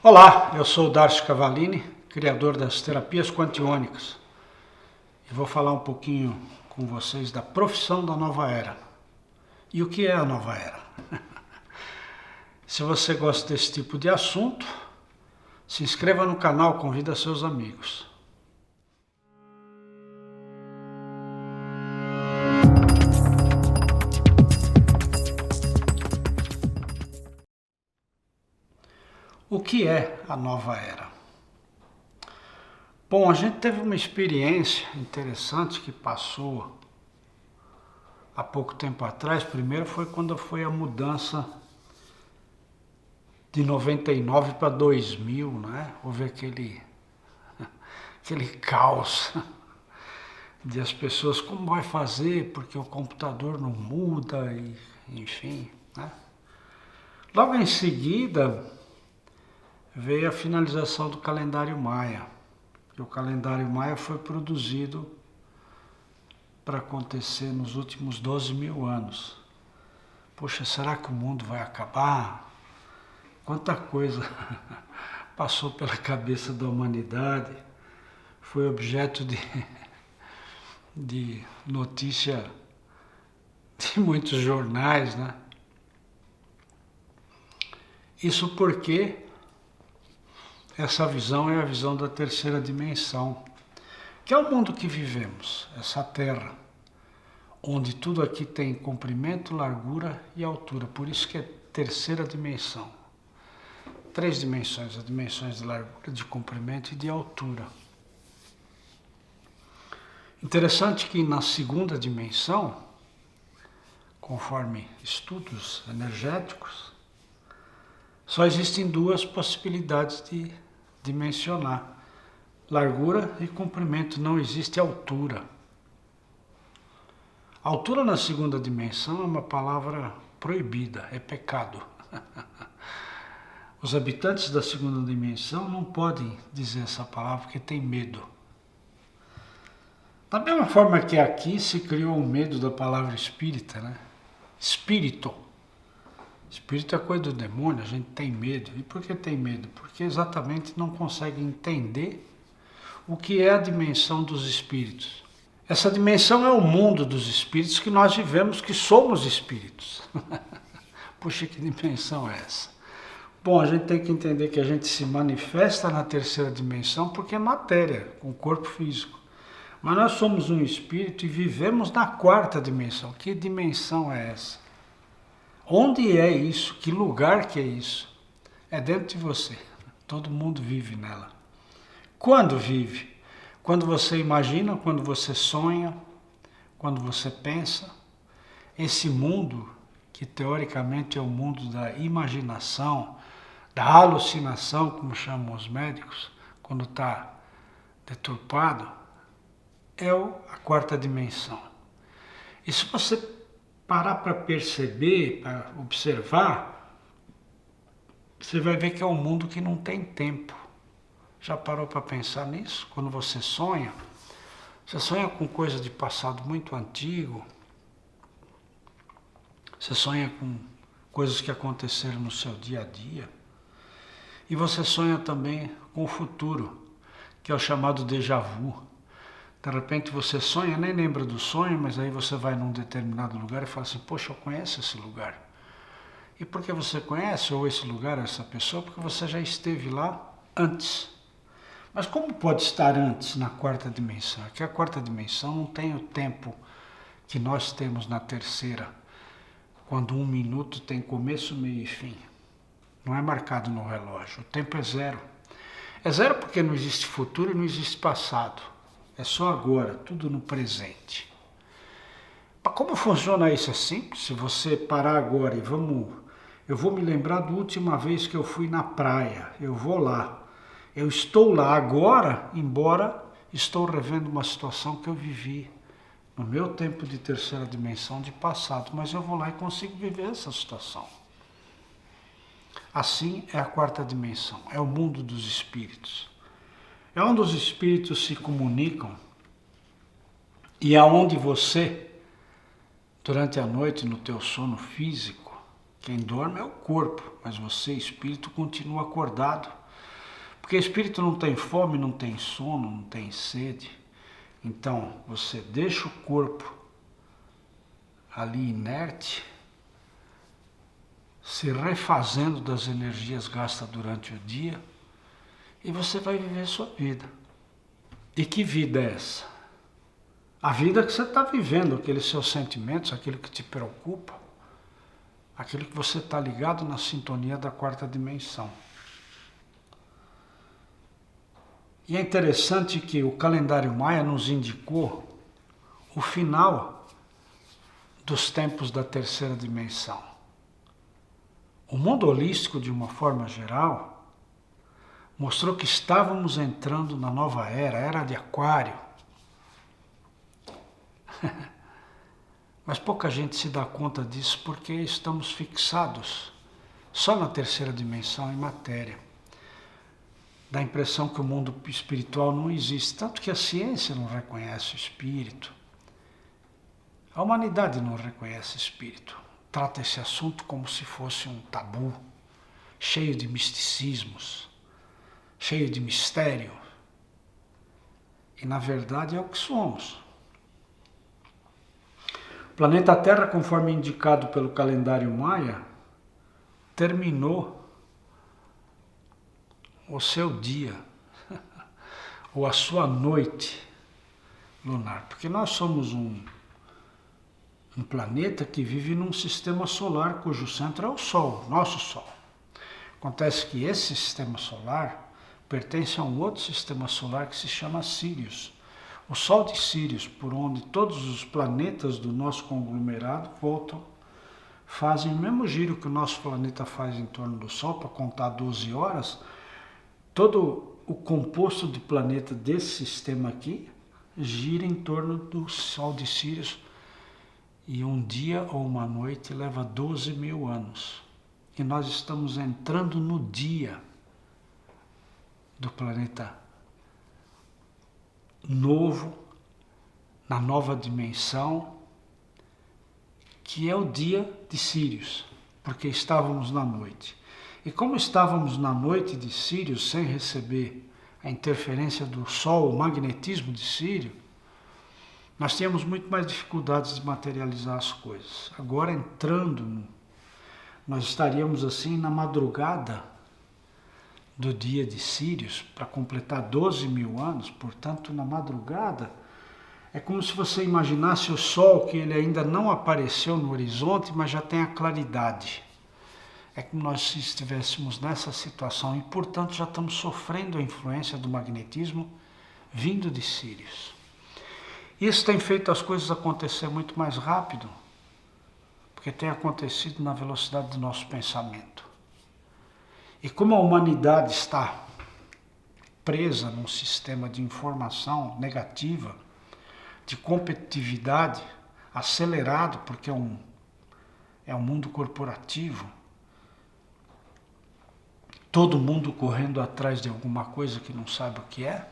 Olá, eu sou o Darcio Cavallini, criador das terapias quantiônicas, e vou falar um pouquinho com vocês da profissão da nova era. E o que é a nova era? Se você gosta desse tipo de assunto, se inscreva no canal, convida seus amigos. O que é a nova era? Bom, a gente teve uma experiência interessante que passou há pouco tempo atrás. Primeiro foi quando foi a mudança de 99 para 2000, né? Houve aquele caos de as pessoas, como vai fazer, porque o computador não muda, e enfim, né? Logo em seguida veio a finalização do calendário Maia. E o calendário Maia foi produzido para acontecer nos últimos 12 mil anos. Poxa, será que o mundo vai acabar? Quanta coisa passou pela cabeça da humanidade, foi objeto de notícia de muitos jornais, né? Isso porque essa visão é a visão da terceira dimensão, que é o mundo que vivemos, essa Terra, onde tudo aqui tem comprimento, largura e altura, por isso que é terceira dimensão. Três dimensões, as dimensões de largura, de comprimento e de altura. Interessante que na segunda dimensão, conforme estudos energéticos, só existem duas possibilidades de dimensionar: largura e comprimento, não existe altura. Altura na segunda dimensão é uma palavra proibida, é pecado. Os habitantes da segunda dimensão não podem dizer essa palavra porque tem medo. Da mesma forma que aqui se criou o medo da palavra espírita, né? Espírito. Espírito é coisa do demônio, a gente tem medo. E por que tem medo? Porque exatamente não consegue entender o que é a dimensão dos espíritos. Essa dimensão é o mundo dos espíritos que nós vivemos, que somos espíritos. Puxa, que dimensão é essa? Bom, a gente tem que entender que a gente se manifesta na terceira dimensão porque é matéria, com o corpo físico. Mas nós somos um espírito e vivemos na quarta dimensão. Que dimensão é essa? Onde é isso? Que lugar que é isso? É dentro de você. Todo mundo vive nela. Quando vive? Quando você imagina, quando você sonha, quando você pensa. Esse mundo, que teoricamente é o mundo da imaginação, da alucinação, como chamam os médicos, quando está deturpado, é a quarta dimensão. E se você parar para perceber, para observar, você vai ver que é um mundo que não tem tempo. Já parou para pensar nisso? Quando você sonha com coisa de passado muito antigo, você sonha com coisas que aconteceram no seu dia a dia, e você sonha também com o futuro, que é o chamado déjà vu. De repente você sonha, nem lembra do sonho, mas aí você vai num determinado lugar e fala assim: poxa, eu conheço esse lugar. E por que você conhece, ou esse lugar, ou essa pessoa? Porque você já esteve lá antes. Mas como pode estar antes na quarta dimensão? É que a quarta dimensão não tem o tempo que nós temos na terceira, quando um minuto tem começo, meio e fim. Não é marcado no relógio, o tempo é zero. É zero porque não existe futuro e não existe passado. É só agora, tudo no presente. Como funciona isso? É simples. Se você parar agora e eu vou me lembrar da última vez que eu fui na praia. Eu vou lá. Eu estou lá agora, embora estou revendo uma situação que eu vivi no meu tempo de terceira dimensão de passado, mas eu vou lá e consigo viver essa situação. Assim é a quarta dimensão, é o mundo dos espíritos. É onde os espíritos se comunicam e é onde você, durante a noite, no teu sono físico, quem dorme é o corpo, mas você, espírito, continua acordado Porque espírito não tem fome, não tem sono, não tem sede. Então, você deixa o corpo ali inerte, se refazendo das energias gastas durante o dia, e você vai viver sua vida. E que vida é essa? A vida que você está vivendo, aqueles seus sentimentos, aquilo que te preocupa, aquilo que você está ligado na sintonia da quarta dimensão. E é interessante que o calendário maia nos indicou o final dos tempos da terceira dimensão. O mundo holístico, de uma forma geral, mostrou que estávamos entrando na nova era de Aquário. Mas pouca gente se dá conta disso porque estamos fixados só na terceira dimensão em matéria. Dá a impressão que o mundo espiritual não existe, tanto que a ciência não reconhece o espírito. A humanidade não reconhece o espírito. Trata esse assunto como se fosse um tabu, cheio de misticismos, cheio de mistério. E na verdade é o que somos. O planeta Terra, conforme indicado pelo calendário maia, terminou o seu dia, ou a sua noite lunar. Porque nós somos um planeta que vive num sistema solar cujo centro é o Sol, nosso Sol. Acontece que esse sistema solar pertence a um outro sistema solar que se chama Sírius. O Sol de Sírius, por onde todos os planetas do nosso conglomerado voltam, fazem o mesmo giro que o nosso planeta faz em torno do Sol, para contar 12 horas. Todo o composto de planeta desse sistema aqui gira em torno do Sol de Sírius, e um dia ou uma noite leva 12 mil anos. E nós estamos entrando no dia do planeta novo, na nova dimensão, que é o dia de Sírius, porque estávamos na noite. E como estávamos na noite de Sírius, sem receber a interferência do Sol, o magnetismo de Sírio, nós tínhamos muito mais dificuldades de materializar as coisas. Agora, nós estaríamos assim na madrugada do dia de Sírius, para completar 12 mil anos, portanto, na madrugada, é como se você imaginasse o Sol, que ele ainda não apareceu no horizonte, mas já tem a claridade. É como nós se estivéssemos nessa situação e, portanto, já estamos sofrendo a influência do magnetismo vindo de Sírius. Isso tem feito as coisas acontecer muito mais rápido, porque tem acontecido na velocidade do nosso pensamento. E como a humanidade está presa num sistema de informação negativa, de competitividade, acelerado, porque é um mundo corporativo, todo mundo correndo atrás de alguma coisa que não sabe o que é,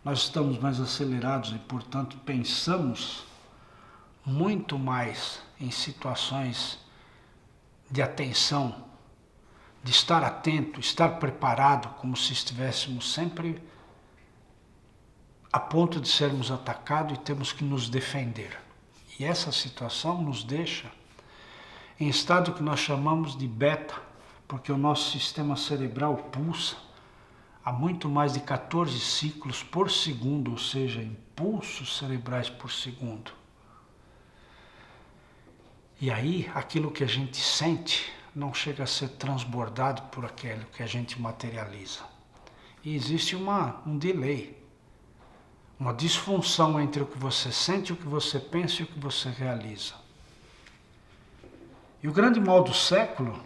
nós estamos mais acelerados e, portanto, pensamos muito mais em situações de atenção, de estar atento, estar preparado, como se estivéssemos sempre a ponto de sermos atacados e temos que nos defender. E essa situação nos deixa em estado que nós chamamos de beta, porque o nosso sistema cerebral pulsa a muito mais de 14 ciclos por segundo, ou seja, impulsos cerebrais por segundo. E aí, aquilo que a gente sente não chega a ser transbordado por aquilo que a gente materializa. E existe um delay, uma disfunção entre o que você sente, o que você pensa e o que você realiza. E o grande mal do século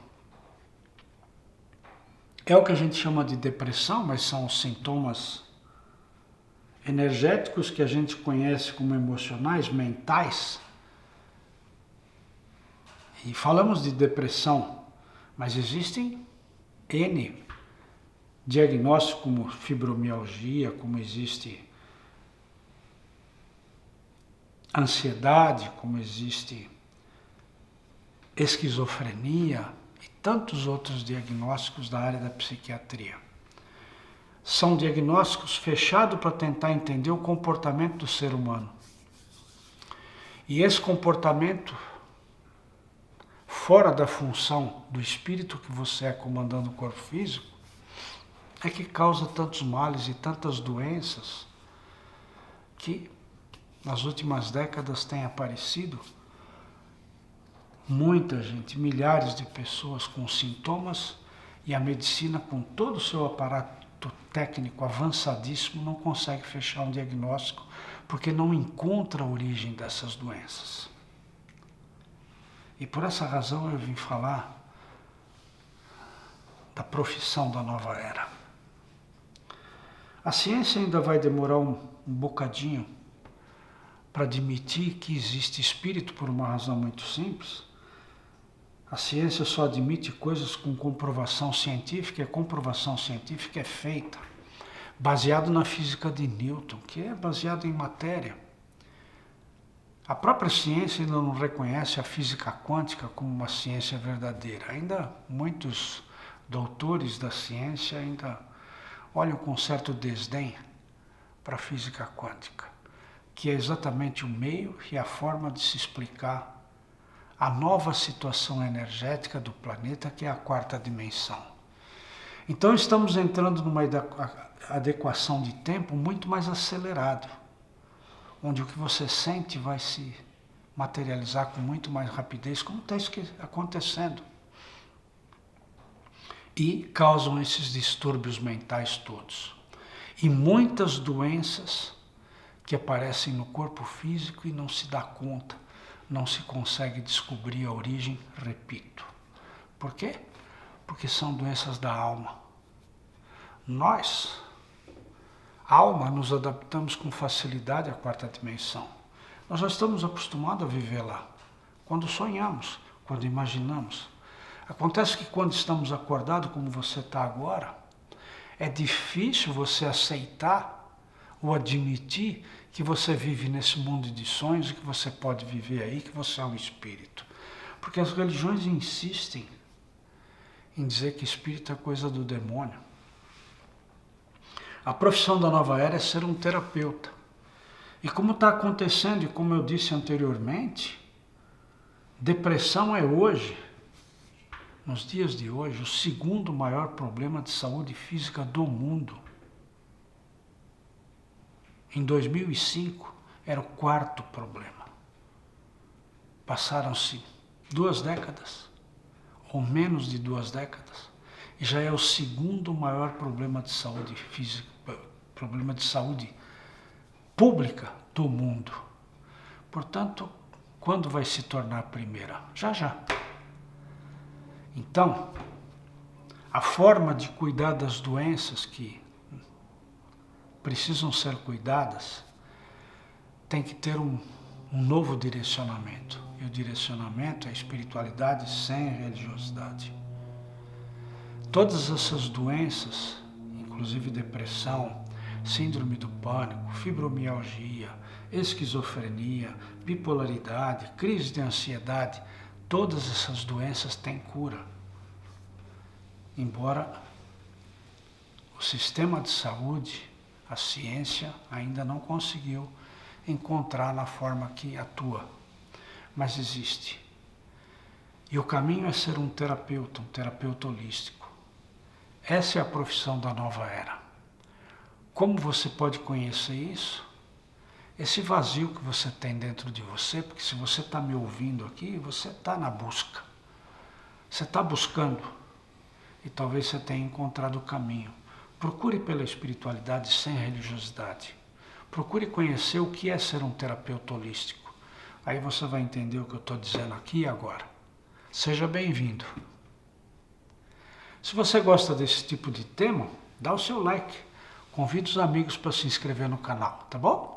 é o que a gente chama de depressão, mas são os sintomas energéticos que a gente conhece como emocionais, mentais. E falamos de depressão, mas existem N diagnósticos como fibromialgia, como existe ansiedade, como existe esquizofrenia e tantos outros diagnósticos da área da psiquiatria. são diagnósticos fechados para tentar entender o comportamento do ser humano. E esse comportamento, fora da função do espírito que você é comandando o corpo físico, é que causa tantos males e tantas doenças que nas últimas décadas tem aparecido muita gente, milhares de pessoas com sintomas, e a medicina, com todo o seu aparato técnico avançadíssimo, não consegue fechar um diagnóstico porque não encontra a origem dessas doenças. E por essa razão eu vim falar da profissão da nova era. A ciência ainda vai demorar um bocadinho para admitir que existe espírito por uma razão muito simples. A ciência só admite coisas com comprovação científica, e a comprovação científica é feita baseado na física de Newton, que é baseado em matéria. A própria ciência ainda não reconhece a física quântica como uma ciência verdadeira. Ainda muitos doutores da ciência ainda olham com certo desdém para a física quântica, que é exatamente o meio e a forma de se explicar a nova situação energética do planeta, que é a quarta dimensão. Então estamos entrando numa adequação de tempo muito mais acelerado, onde o que você sente vai se materializar com muito mais rapidez, como está acontecendo. E causam esses distúrbios mentais todos. E muitas doenças que aparecem no corpo físico e não se dá conta, não se consegue descobrir a origem, repito. Por quê? Porque são doenças da alma. Nós, alma, nos adaptamos com facilidade à quarta dimensão. Nós já estamos acostumados a viver lá. Quando sonhamos, quando imaginamos. Acontece que quando estamos acordados, como você está agora, é difícil você aceitar ou admitir que você vive nesse mundo de sonhos e que você pode viver aí, que você é um espírito. Porque as religiões insistem em dizer que espírito é coisa do demônio. A profissão da nova era é ser um terapeuta. E como está acontecendo, e como eu disse anteriormente, depressão é hoje, nos dias de hoje, o segundo maior problema de saúde física do mundo. Em 2005, era o quarto problema. Passaram-se 2 décadas, ou menos de 2 décadas, e já é o segundo maior problema de saúde física, problema de saúde pública do mundo. Portanto, quando vai se tornar a primeira? Já, já. Então, a forma de cuidar das doenças que precisam ser cuidadas tem que ter um novo direcionamento. E o direcionamento é a espiritualidade sem religiosidade. Todas essas doenças, inclusive depressão, síndrome do pânico, fibromialgia, esquizofrenia, bipolaridade, crise de ansiedade, todas essas doenças têm cura. Embora o sistema de saúde, a ciência, ainda não conseguiu encontrar na forma que atua. Mas existe. E o caminho é ser um terapeuta holístico. Essa é a profissão da nova era. Como você pode conhecer isso? Esse vazio que você tem dentro de você, porque se você está me ouvindo aqui, você está na busca. Você está buscando e talvez você tenha encontrado o caminho. Procure pela espiritualidade sem religiosidade. Procure conhecer o que é ser um terapeuta holístico. Aí você vai entender o que eu estou dizendo aqui e agora. Seja bem-vindo. Se você gosta desse tipo de tema, dá o seu like. Convide os amigos para se inscrever no canal, tá bom?